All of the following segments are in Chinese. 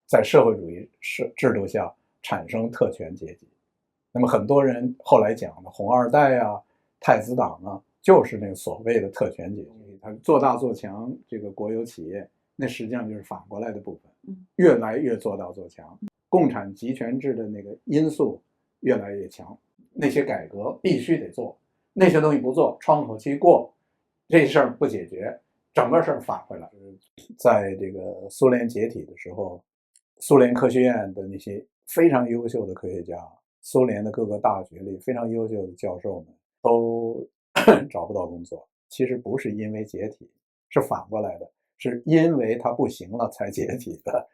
在社会主义制度下产生特权阶级。那么很多人后来讲的红二代啊、太子党啊，就是那个所谓的特权阶级。他做大做强这个国有企业，那实际上就是反过来的部分，越来越做大做强，共产集权制的那个因素越来越强。那些改革必须得做，那些东西不做，窗口期过，这事儿不解决，整个事儿返回来。在这个苏联解体的时候，苏联科学院的那些非常优秀的科学家，苏联的各个大学里非常优秀的教授们都找不到工作。其实不是因为解体，是反过来的，是因为它不行了才解体的，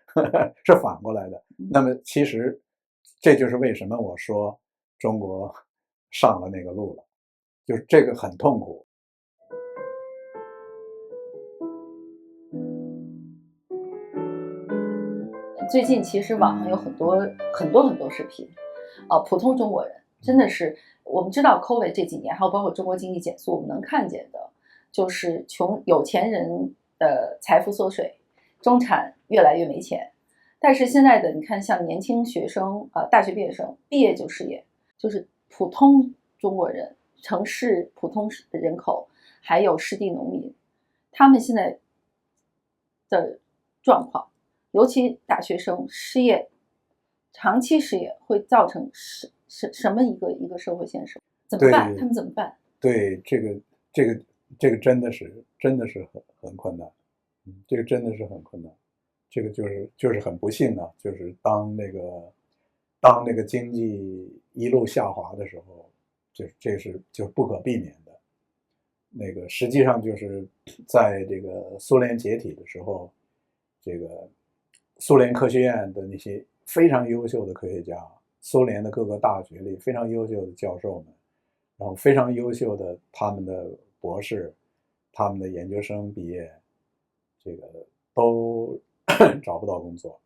是反过来的。那么其实这就是为什么我说中国上了那个路了，就是这个很痛苦。最近其实网上有很多视频，普通中国人真的是，我们知道 COVID 这几年，还有包括中国经济减速，我们能看见的就是有钱人的财富缩水，中产越来越没钱。但是现在的你看，像年轻学生，大学毕业生毕业就失业，就是普通中国人、城市普通人口，还有失地农民，他们现在的状况。尤其大学生失业，长期失业会造成什么一个社会现实？怎么办？他们怎么办？对，这个真的是很困难，这个真的是很困难，这个就是很不幸啊，就是当那个经济一路下滑的时候，这是就是不可避免的。那个实际上就是在这个苏联解体的时候，这个苏联科学院的那些非常优秀的科学家，苏联的各个大学里非常优秀的教授们，然后非常优秀的他们的博士、他们的研究生毕业，这个都找不到工作，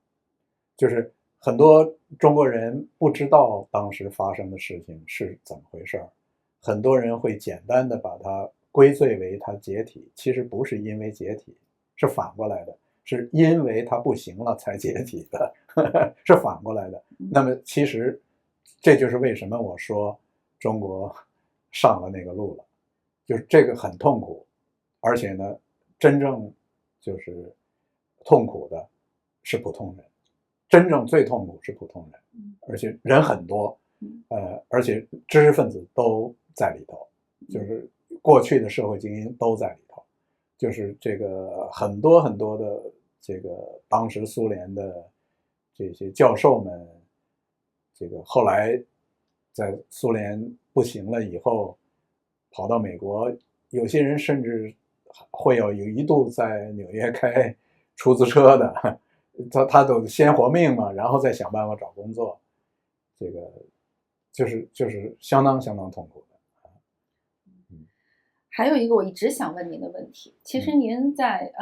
就是很多中国人不知道当时发生的事情是怎么回事，很多人会简单的把它归罪为它解体，其实不是因为解体，是反过来的，是因为它不行了才解体的，是反过来的。那么其实这就是为什么我说中国上了那个路了，就是这个很痛苦，而且呢，真正就是痛苦的是普通人，真正最痛苦是普通人，而且人很多，而且知识分子都在里头，就是过去的社会精英都在里头，就是这个很多很多的这个当时苏联的这些教授们，这个后来在苏联不行了以后，跑到美国，有些人甚至会有一度在纽约开出租车的，他都先活命嘛，然后再想办法找工作，这个就是相当痛苦的。还有一个我一直想问您的问题，其实您在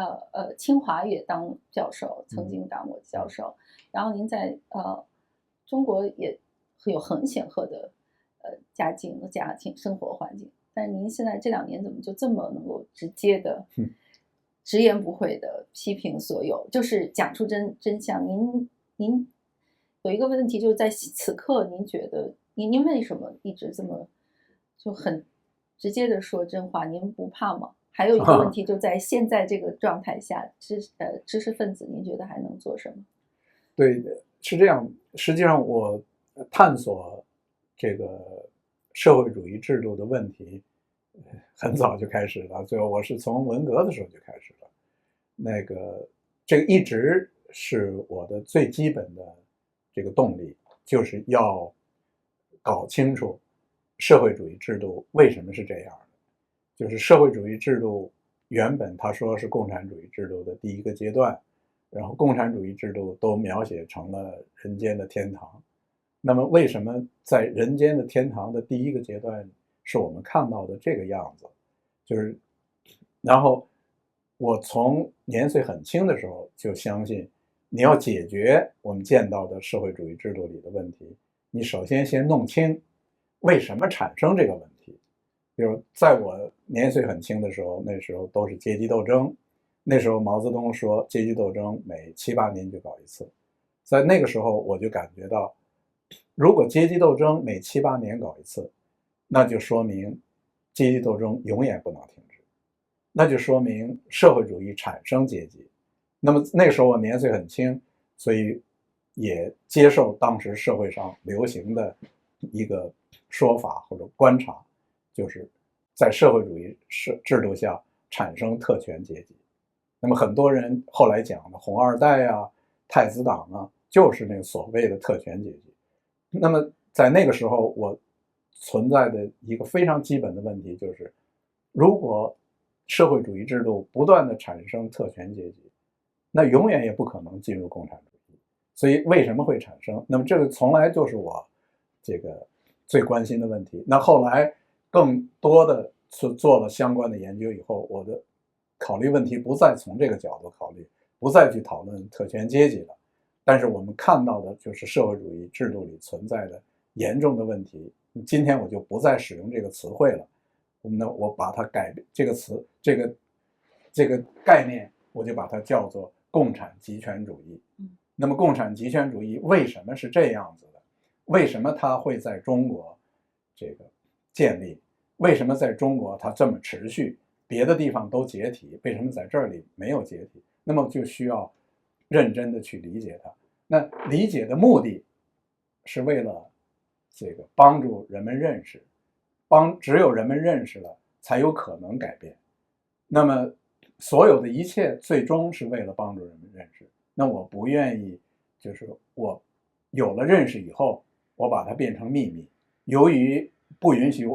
清华也当教授，曾经当过教授，然后您在中国也有很显赫的家庭生活环境，但是您现在这2年怎么就这么能够直接的、直言不讳的批评所有，就是讲出真相？您有一个问题，就是在此刻，您觉得您为什么一直这么就很直接的说真话？您不怕吗？还有一个问题，就在现在这个状态下，知识分子，您觉得还能做什么？对，是这样。实际上，我探索这个社会主义制度的问题很早就开始了，最后我是从文革的时候就开始了。那个这个一直是我的最基本的这个动力，就是要搞清楚社会主义制度为什么是这样的。就是社会主义制度原本他说是共产主义制度的第一个阶段，然后共产主义制度都描写成了人间的天堂。那么为什么在人间的天堂的第一个阶段是我们看到的这个样子？就是然后我从年岁很轻的时候就相信，你要解决我们见到的社会主义制度里的问题，你首先弄清为什么产生这个问题。比如在我年岁很轻的时候，那时候都是阶级斗争，那时候毛泽东说阶级斗争每7、8年就搞一次，在那个时候我就感觉到，如果阶级斗争每7、8年搞一次，那就说明阶级斗争永远不能停止，那就说明社会主义产生阶级。那么那个时候我年岁很轻，所以也接受当时社会上流行的一个说法或者观察，就是在社会主义制度下产生特权阶级。那么很多人后来讲的红二代啊、太子党啊，就是那个所谓的特权阶级。那么在那个时候，我存在的一个非常基本的问题就是，如果社会主义制度不断的产生特权阶级，那永远也不可能进入共产主义。所以为什么会产生？那么这个从来就是我这个最关心的问题。那后来更多的做了相关的研究以后，我的考虑问题不再从这个角度考虑，不再去讨论特权阶级了。但是我们看到的就是社会主义制度里存在的严重的问题。今天我就不再使用这个词汇了，我把它改变这个词，这个概念，我就把它叫做共产极权主义。那么共产极权主义为什么是这样子的？为什么它会在中国这个建立？为什么在中国它这么持续？别的地方都解体，为什么在这里没有解体？那么就需要认真的去理解它。那理解的目的是为了这个帮助人们认识，只有人们认识了，才有可能改变。那么所有的一切最终是为了帮助人们认识。那我不愿意，就是我有了认识以后，我把它变成秘密。由于不允许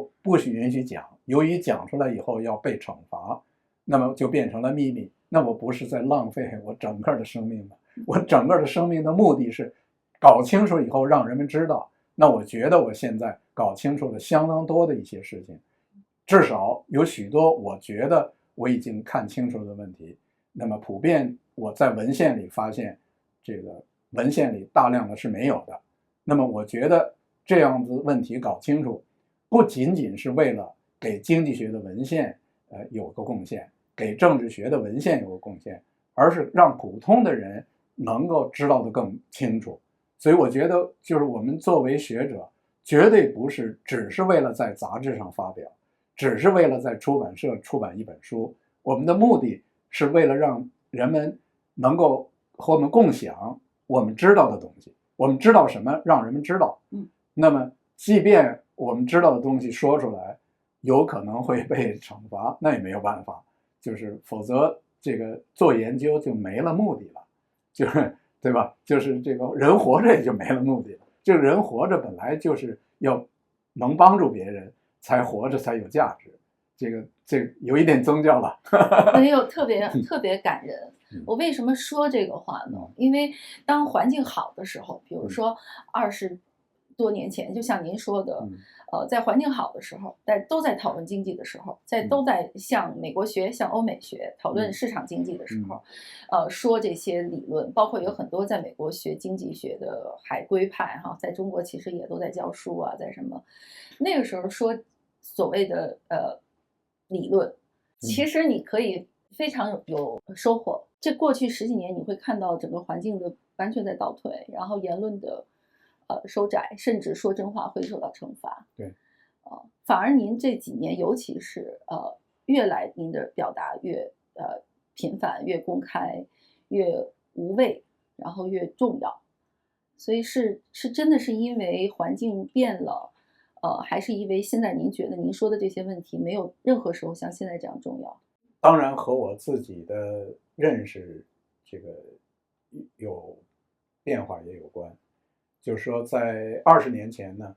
讲，由于讲出来以后要被惩罚，那么就变成了秘密。那我不是在浪费我整个的生命吗？我整个的生命的目的是搞清楚以后让人们知道。那我觉得我现在搞清楚了相当多的一些事情，至少有许多我觉得我已经看清楚的问题。那么普遍我在文献里发现，这个文献里大量的是没有的。那么我觉得这样子问题搞清楚，不仅仅是为了给经济学的文献有个贡献，给政治学的文献有个贡献，而是让普通的人能够知道得更清楚。所以我觉得就是我们作为学者，绝对不是只是为了在杂志上发表，只是为了在出版社出版一本书。我们的目的是为了让人们能够和我们共享我们知道的东西。我们知道什么，让人们知道。那么即便我们知道的东西说出来有可能会被惩罚，那也没有办法，就是否则这个做研究就没了目的了，就是对吧？就是这个人活着也就没了目的了。这个人活着本来就是要能帮助别人才活着才有价值。这个有一点宗教了。没有特别感人。我为什么说这个话呢？因为当环境好的时候，比如说20多年前，就像您说的，在环境好的时候，都在讨论经济的时候，都在向美国学、向欧美学讨论市场经济的时候，说这些理论，包括有很多在美国学经济学的海归派哈，在中国其实也都在教书啊，在什么那个时候说所谓的理论，其实你可以非常有收获。这过去10几年，你会看到整个环境的完全在倒退，然后言论的收窄，甚至说真话会受到惩罚。对，反而您这几年，尤其是越来您的表达越频繁、越公开、越无畏，然后越重要。所以是真的是因为环境变了。还是因为现在您觉得您说的这些问题没有任何时候像现在这样重要？当然和我自己的认识这个有变化也有关。就是说在20年前呢，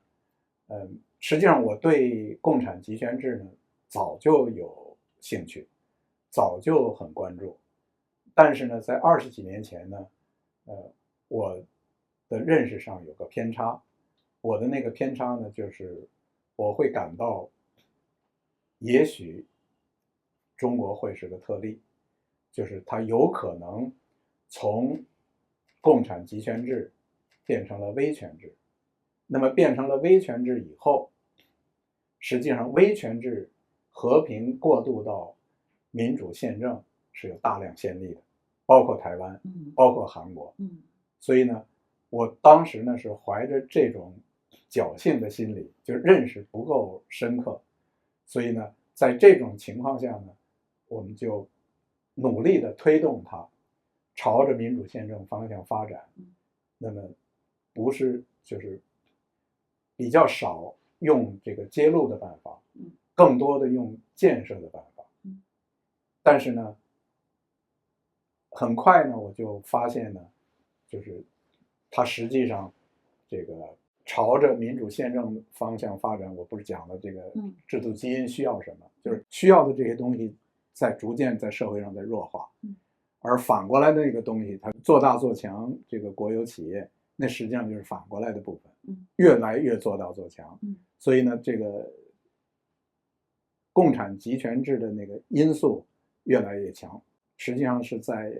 实际上我对共产极权制呢早就有兴趣，早就很关注。但是呢，在20几年前呢，我的认识上有个偏差。我的那个偏差呢，就是我会感到，也许中国会是个特例，就是它有可能从共产极权制变成了威权制。那么变成了威权制以后，实际上威权制和平过渡到民主宪政是有大量先例的，包括台湾，包括韩国。所以呢，我当时呢是怀着这种侥幸的心理，就认识不够深刻，所以呢，在这种情况下呢，我们就努力的推动它朝着民主宪政方向发展。那么不是就是比较少用这个揭露的办法，更多的用建设的办法。但是呢，很快呢，我就发现呢，就是它实际上这个朝着民主宪政方向发展，我不是讲了这个制度基因需要什么，就是需要的这些东西在逐渐在社会上在弱化，而反过来的那个东西，它做大做强这个国有企业，那实际上就是反过来的部分，越来越做大做强。所以呢，这个共产集权制的那个因素越来越强，实际上是在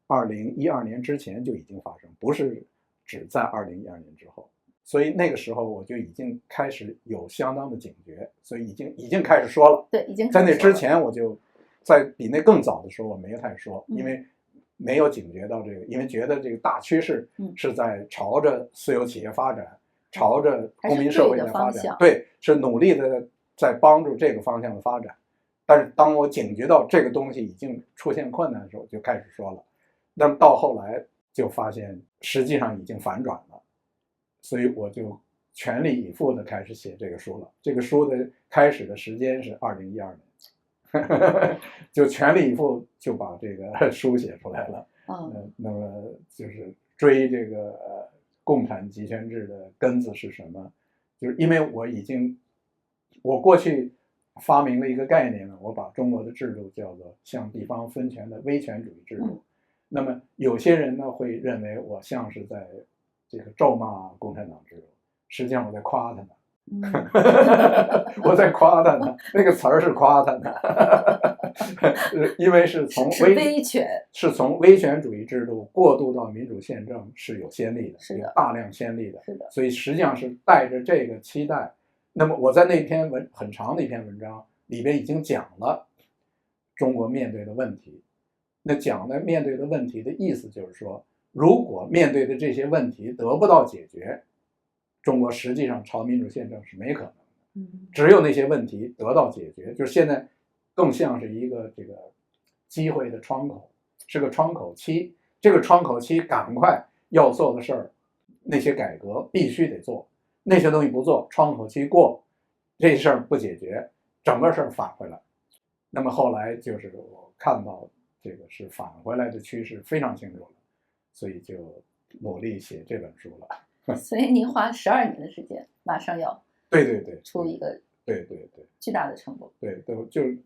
2012年之前就已经发生，不是只在2012年之后。所以那个时候我就已经开始有相当的警觉，所以已经开始说了。对，已经在那之前我就在比那更早的时候我没有太说，因为没有警觉到这个，因为觉得这个大趋势是在朝着私有企业发展，朝着公民社会的发展，对，是努力的在帮助这个方向的发展。但是当我警觉到这个东西已经出现困难的时候，就开始说了。那么到后来就发现实际上已经反转了，所以我就全力以赴的开始写这个书了。这个书的开始的时间是2012年，就全力以赴就把这个书写出来了。那么就是追这个共产集权制的根子是什么？就是因为我过去发明了一个概念呢，我把中国的制度叫做向地方分权的威权主义制度。那么有些人呢会认为我像是在这个咒骂共产党制度，实际上我在夸他呢。我在夸他呢，那个词儿是夸他呢，因为是从威权主义制度过渡到民主宪政是有先例的，有大量先例的，所以实际上是带着这个期待。那么我在那篇很长的一篇文章里边已经讲了中国面对的问题。那讲的面对的问题的意思就是说，如果面对的这些问题得不到解决，中国实际上朝民主宪政是没可能的。只有那些问题得到解决，就是现在更像是一个这个机会的窗口，是个窗口期。这个窗口期赶快要做的事儿，那些改革必须得做，那些东西不做，窗口期过，这事儿不解决，整个事儿返回来。那么后来就是我看到这个是返回来的趋势非常清楚了，所以就努力写这本书了。所以您花12年的时间，马上要对出一个巨大的成果。对，就是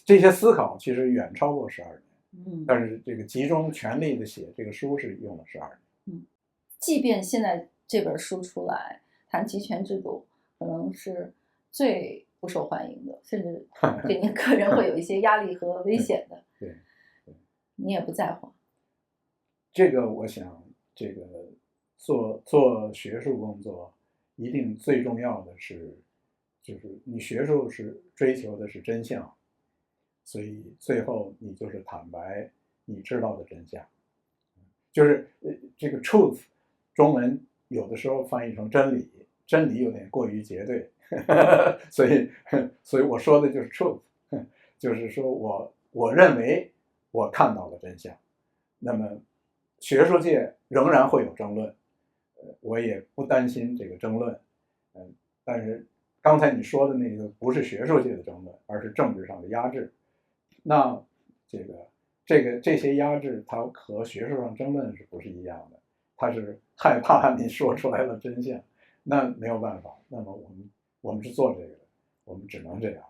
这些思考其实远超过12年。但是这个集中全力的写这个书是用了12年。即便现在这本书出来，谈集权制度可能是最不受欢迎的，甚至对您个人会有一些压力和危险的。对，你也不在乎。这个我想，这个做学术工作，一定最重要的是，就是你学术是追求的是真相，所以最后你就是坦白你知道的真相，就是这个 truth， 中文有的时候翻译成真理，真理有点过于绝对，所以我说的就是 truth， 就是说我认为我看到了真相。那么学术界仍然会有争论，我也不担心这个争论，但是刚才你说的那个不是学术界的争论，而是政治上的压制。那这些压制，它和学术上争论是不是一样的？它是害怕你说出来了真相，那没有办法。那么我们是做这个的，我们只能这样。